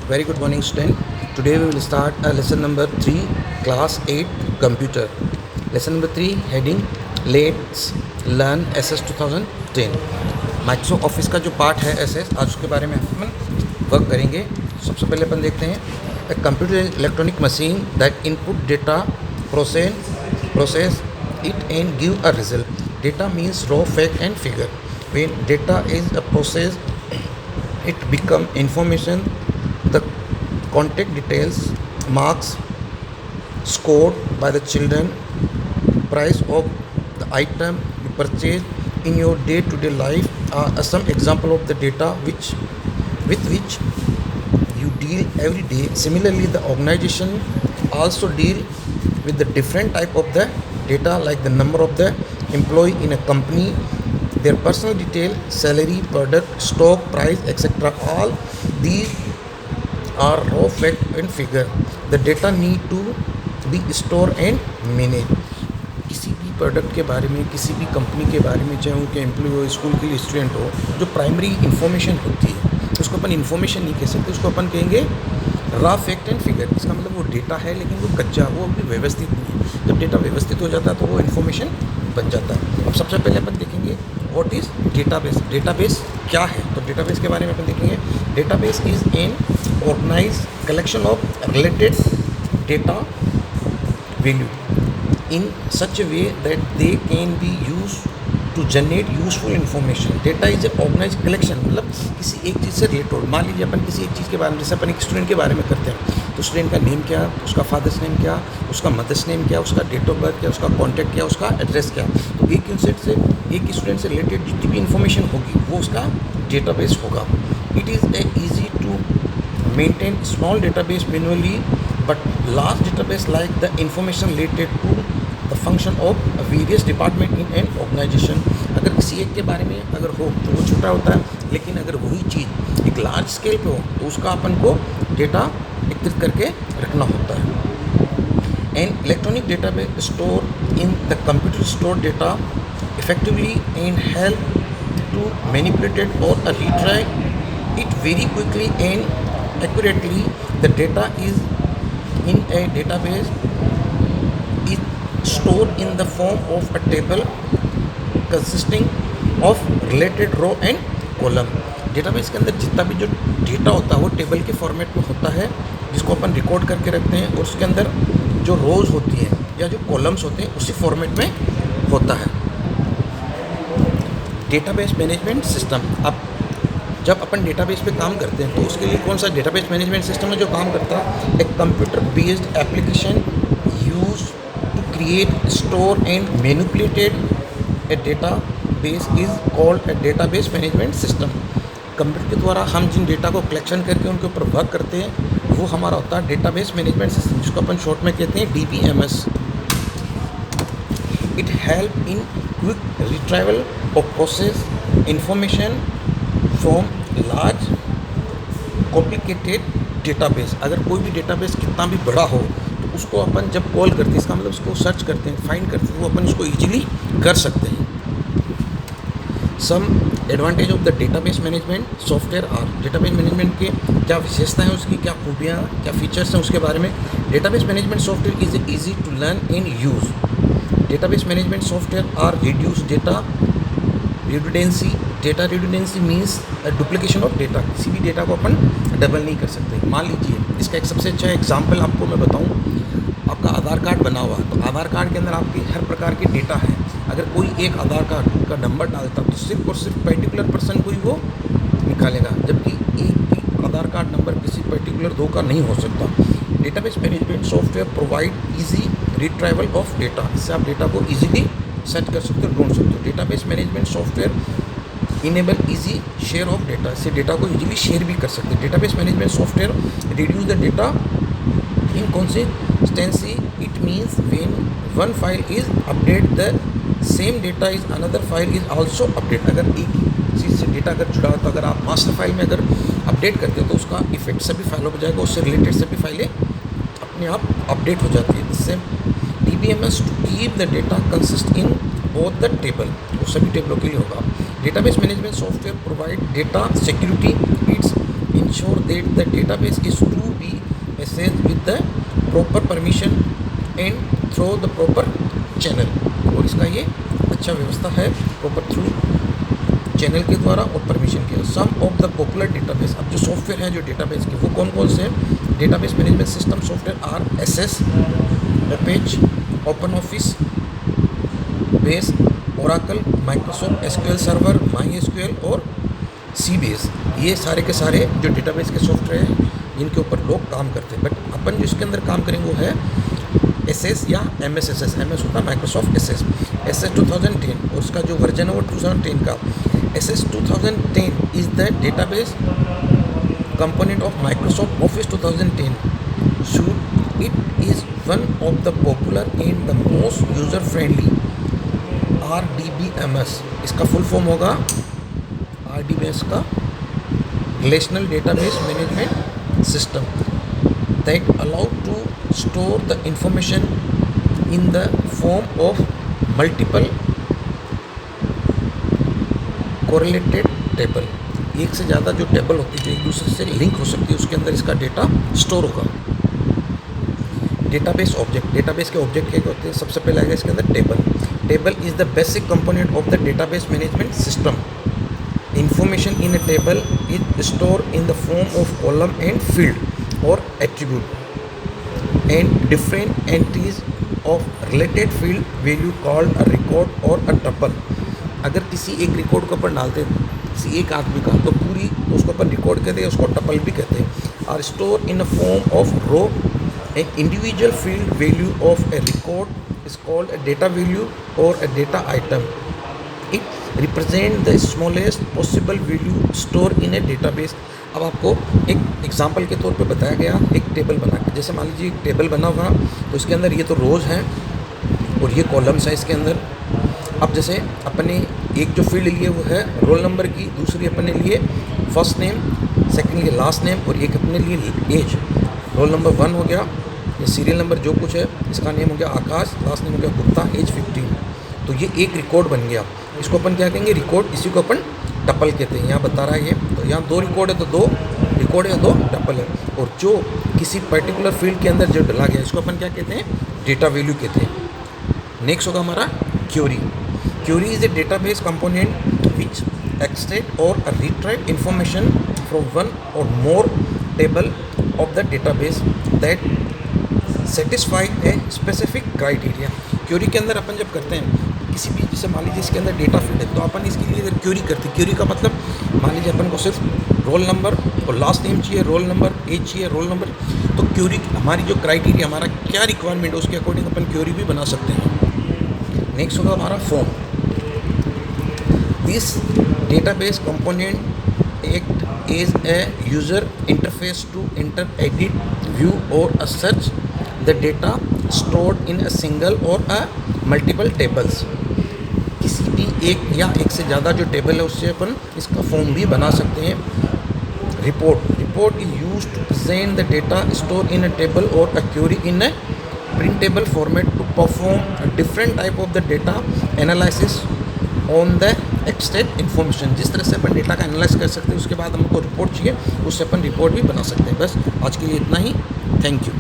Very good morning, student. Today we will start lesson number 3, class 8, computer. Lesson number 3, heading Let's Learn SS 2010. Microsoft office का जो part है SS, आज उसके बारे में हम वर्क करेंगे. सबसे पहले अपन देखते हैं a computer is electronic machine that input data, process it and give a result. Data means raw fact and figure. When data is a process, it become information. The contact details, marks scored by the children, price of the item you purchase in your day-to-day life are some example of the data with which you deal every day. Similarly, the organization also deal with the different type of the data, like the number of the employee in a company, their personal detail, salary, product, stock, price, etc. All these are raw fact and figure. The data need to be stored and managed. किसी भी product के बारे में, किसी भी company के बारे में, चाहे उनके एम्प्लॉय हो, स्कूल के लिए स्टूडेंट हो, जो प्राइमरी इन्फॉर्मेशन होती है उसको अपन इन्फॉर्मेशन नहीं कह सकते, उसको अपन कहेंगे रॉ फैक्ट एंड फिगर. इसका मतलब वो डेटा है लेकिन वो कच्चा, वो अभी व्यवस्थित नहीं है. जब डेटा व्यवस्थित हो जाता है तो वो इन्फॉर्मेशन बन जाता है. अब सबसे पहले अपन देखेंगे व्हाट इज़ डेटाबेस. डेटाबेस क्या है, तो डेटाबेस के बारे में अपन देखेंगे. Database is an organized collection of related data value in such a way that they can be used to generate useful information. Data is a organized collection, मतलब किसी एक चीज़ से रिलेटेड. मान लीजिए अपन किसी एक चीज़ के बारे में, जैसे अपन एक स्टूडेंट के बारे में करते हैं, तो स्टूडेंट का नेम क्या, उसका फादर्स नेम क्या, उसका मदर्स नेम क्या, उसका डेट ऑफ बर्थ क्या, उसका कॉन्टैक्ट क्या, उसका एड्रेस क्या. तो एक स्टूडेंट से रिलेटेड जितनी भी इंफॉर्मेशन होगी वो उसका डेटाबेस होगा. It is a easy to maintain small database manually, but large database like the information related to the function of various department in an organization. अगर किसी एक के बारे में अगर हो तो वो छोटा होता है, लेकिन अगर वही चीज़ एक लार्ज स्केल पे हो तो उसका अपन को डेटा एकत्रित करके रखना होता है. An electronic database store in the computer store data effectively and help to manipulate it or retrieve it very quickly and accurately. The data is in a database is stored in the form of a table consisting of related row and column. Database के अंदर जितना भी जो data होता है वो table के format में होता है, जिसको अपन रिकॉर्ड करके रखते हैं, और उसके अंदर जो रोज़ होती हैं या जो कॉलम्स होते हैं उसी फॉर्मेट में होता है. Database management system. अब जब अपन डेटाबेस पे काम करते हैं तो उसके लिए कौन सा डेटाबेस मैनेजमेंट सिस्टम है जो काम करता है. एक computer based application use to create, store and manipulated a database is called a database management system. Computer के द्वारा हम जिन डेटा को कलेक्शन करके उनके ऊपर वर्क करते हैं वो हमारा होता है डेटाबेस मैनेजमेंट सिस्टम, जिसको अपन शॉर्ट में कहते हैं DBMS. It help in quick retrieval of process information from large complicated database. अगर कोई भी डेटाबेस कितना भी बड़ा हो तो उसको अपन जब कॉल करते हैं, इसका मतलब उसको सर्च करते हैं, फाइंड करते हैं, वो अपन उसको ईजिली कर सकते हैं. Some advantage of the database management software are. Database management के क्या विशेषताएं हैं, उसकी क्या खूबियाँ, क्या फीचर्स हैं, उसके बारे में. Database management software is easy to learn and use. Database management software are reduce data redundancy. Data redundancy means duplication of data. किसी भी डेटा को अपन डबल नहीं कर सकते. मान लीजिए इसका एक सबसे अच्छा एग्जांपल आपको मैं बताऊं. आपका आधार कार्ड बना हुआ है, तो आधार कार्ड के अंदर आपके हर प्रकार के डेटा है. अगर कोई एक आधार कार्ड का नंबर डालता तो सिर्फ और सिर्फ पर्टिकुलर पर्सन को ही वो निकालेगा, जबकि एक भी आधार कार्ड नंबर किसी पर्टिकुलर दो का नहीं हो सकता. Database management software provide easy retrieval of data. इससे आप डेटा को ईजिली सर्च कर सकते हो, ढूंढ सकते हो. Database management software enable easy share of data. इससे डेटा को इजीली शेयर भी कर सकते हैं. Database management software reduce the data inconsistency. It means when one file is updated, the same data is another file is also updated. अगर एक चीज़ से data अगर जुड़ा हो तो अगर आप मास्टर फाइल में अगर अपडेट करते हो तो उसका इफेक्ट सभी फाइलों पर जाएगा, उससे रिलेटेड सभी फाइलें अपने आप अपडेट हो जाती है. इससे DBMS to keep the data consist in both the table, वो सभी टेबलों के लिए होगा. Database management software provide data security. It's ensure they that the database is to be accessed with the proper permission and through the proper channel। और इसका ये अच्छा व्यवस्था है प्रॉपर थ्रू चैनल के द्वारा और परमिशन के। सम ऑफ द पॉपुलर डेटाबेस, अब जो सॉफ्टवेयर हैं जो डेटाबेस के वो कौन कौन से हैं? Database management system software are SS, Apache, Open Office, Base, Oracle, Microsoft SQL Server, MySQL और सीबीएस। ये सारे के सारे जो डेटाबेस के सॉफ्टवेयर हैं जिनके ऊपर लोग काम करते हैं। बट अपन जो इसके अंदर काम करेंगे वो है एसएस या एमएसएसएस। एमएस होता है माइक्रोसॉफ्ट एसएस 2010 और उसका जो वर्जन है वो 2010 का। SS 2010 is the database component of Microsoft office 2010। Shoot it is one of the popular and the most user friendly RDBMS। इसका फुल फॉर्म होगा RDBMS का relational database management system that allow to store the information in the form of multiple correlated table। एक से ज़्यादा जो table होती है जो एक दूसरे से लिंक हो सकती है उसके अंदर इसका डेटा स्टोर होगा। डेटाबेस ऑब्जेक्ट, डेटाबेस के ऑब्जेक्ट क्या होते हैं? सबसे पहले आएगा इसके अंदर table. Table is the basic component of the database management system. Information in a table is store in the form of column and field or attribute and different entries of related field value called a record or a tuple। अगर किसी एक record को अपन डालते हैं किसी एक आदमी का तो पूरी तो उसको अपन रिकॉर्ड कहते हैं, उसको टपल भी कहते हैं। Are store in a form of row. An individual field value of a record is called a data value or a data item। It represent the smallest possible value stored in a database। अब आपको एक example के तौर पे बताया गया एक table बना के, जैसे मान लीजिए एक टेबल बना हुआ तो इसके अंदर ये तो रोज़ हैं और ये कॉलम्स है इसके अंदर। अब जैसे अपने एक जो फील्ड लिए वो है रोल नंबर की, दूसरी अपने लिए फर्स्ट नेम, सेकंड लिए लास्ट नेम और एक अपने लिए एज। रोल नंबर 1 हो गया, ये सीरियल नंबर जो कुछ है, इसका नेम हो गया आकाश, लास्ट नेम हो गया गुप्ता, एज 15। तो ये एक रिकॉर्ड बन गया। इसको अपन क्या कहेंगे? रिकॉर्ड। इसी को अपन टपल कहते हैं। यहाँ बता रहा है ये, तो यहाँ 2 रिकॉर्ड है तो 2 रिकॉर्ड है, 2 टपल है। और जो किसी पर्टिकुलर फील्ड के अंदर जो डला गया इसको अपन क्या कहते हैं? डेटा वैल्यू कहते हैं। नेक्स्ट होगा हमारा query. Query is a database component which extract or retrieve information from one or more table of the database that satisfy a specific criteria. Query के अंदर अपन जब करते हैं किसी भी, जैसे मान लीजिए इसके अंदर डेटा फील्ड है तो अपन इसके लिए अगर क्यूरी करते हैं, क्यूरी का मतलब मान लीजिए अपन को सिर्फ रोल नंबर और लास्ट नेम चाहिए, रोल नंबर, एज चाहिए, रोल नंबर। तो क्यूरी हमारी जो क्राइटेरिया, हमारा क्या रिक्वायरमेंट है उसके अकॉर्डिंग अपन क्यूरी भी बना सकते हैं। नेक्स्ट होगा हमारा form. This database component act as a user interface to enter, edit, view or search the data stored in a single or a multiple tables. किसी भी एक या एक से ज़्यादा जो टेबल है उससे अपन इसका फॉर्म भी बना सकते हैं। Report, report is use to present the data store in a table or a query in a printable format to perform different type of the data analysis on the extract information. जिस तरह से अपन data का analyse कर सकते हैं उसके बाद हमको रिपोर्ट चाहिए, उससे अपन रिपोर्ट भी बना सकते हैं। बस आज के लिए इतना ही। Thank you.